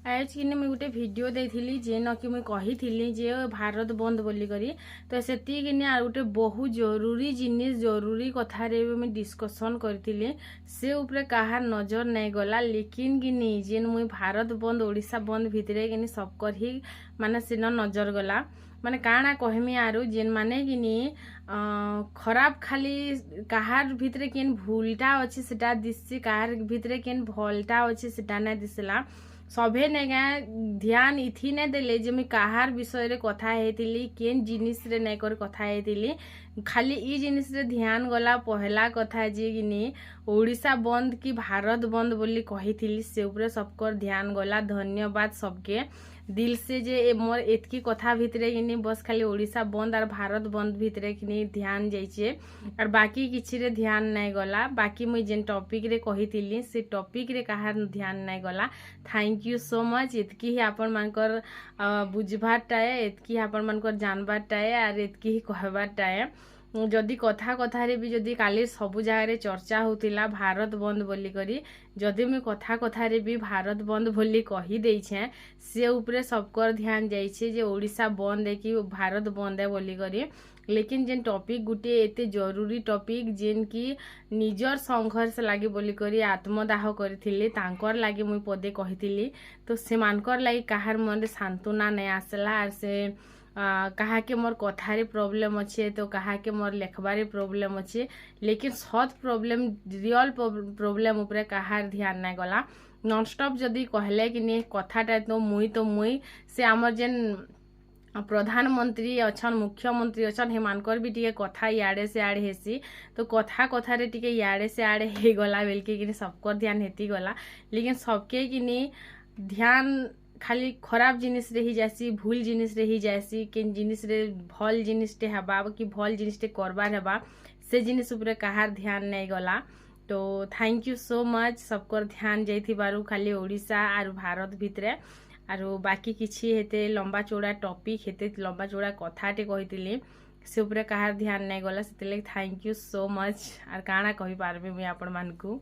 आज कि मुझे गोटे भिडियो देती जेन कि मुझे कही जे भारत बंद बोलिकी तो से गोटे बहुत जरूरी जिनिस जरूरी कथार मुझे डिस्कसन करी से उपरे कहार नजर नहीं गला लेकिन कि जेन मुझे भारत बंद ओडिशा बंद भितर कि सबकर ही माने सीन नजर गला माने काଣା कहमी आरु जेन माने कि खराब खाली कहार भितर केन भूलटा अच्छे सेटा दिससी कहार भितर केन भलटा अच्छे सेटा नहीं दिसला सभे नेगा ध्यान इथि ने देले जे मुई कहार विषय रे कथा हेतिली केन जिनिस रे नै कर कथा हेतिली खाली ई जिनिस रे ध्यान गला पहला कथा जे कि ओडिशा बंद की भारत बंद बोली कहिथिली से ऊपर सबकर ध्यान गला। धन्यवाद सबके दिल से जे मोर एतकी कथा भितरे कि बस खाली ओडिशा बंद और भारत बंद भितरे कि ध्यान जाइए और बाकी किसी रे ध्यान नहीं गला। बाकी मुई जेन टॉपिक रे कहिथिली से टॉपिक रे कहार ध्यान नहीं गला। Thank you so much. एतकी ही आपण मानकर बुझबारटा है, एतकी आपण मानकर जानबारटा है और एतकी ही कहबारटा है। जदि कथा कथारे भी जदि काली सबु जगह चर्चा होतिला भारत बंद बोली करी जदि मुझे कथा कथारे भी भारत बंद बोली कही देछे से उपरे सबकर ध्यान जाइछे जे ओडिशा बंद है कि भारत बंद है बोली करी। लेकिन जेन टॉपिक गुटे एते जरूरी टॉपिक जेन की निजर संघर्ष लागी बोली करी आत्मदाह करथिले तांकर लागी मुई पदे कहिथिली तो से मानकर लागी कहार मन सांत्वना नहीं आसला और से कहा के मोर कथारे प्रॉब्लम अच्छे तो कहा के मोर लेखबारे प्रॉब्लम अच्छे लेकिन सत प्रॉब्लम रियल प्रॉब्लम उपरे कहार ध्यान नहीं गला। नॉनस्टॉप जदि कहले कि नहीं कथाटा तो मुई से आमर जेन प्रधानमंत्री अच्छन मुख्यमंत्री अच्छन हेमानकर भी टी कथा इे से आड़े हेसी तो कथा कथारे टी इे से आड़े हो गला बेलके कि सबकर ध्यान हेती गला। लेकिन सबके कि ध्यान खाली खराब जिनिस रे ही जासी भूल जिनिस रे ही जासी केन जिनिस रे भल जिनिस टे हबा कि भल जिनिस टे करबार हबा से जिनिस उपरे कहार ध्यान नहीं गला। तो थैंक यू सो मच सबकर ध्यान जाइथिबारु खाली ओडिशा और भारत भितरे और बाकी किछि हेते लंबा चौड़ा टॉपिक हेते लंबा चौड़ा कथाटे कहितिली से उपरे कहार ध्यान नहीं गला से थैंक यू सो मच और काଣା कहि पारबे मुई आपण मानकू।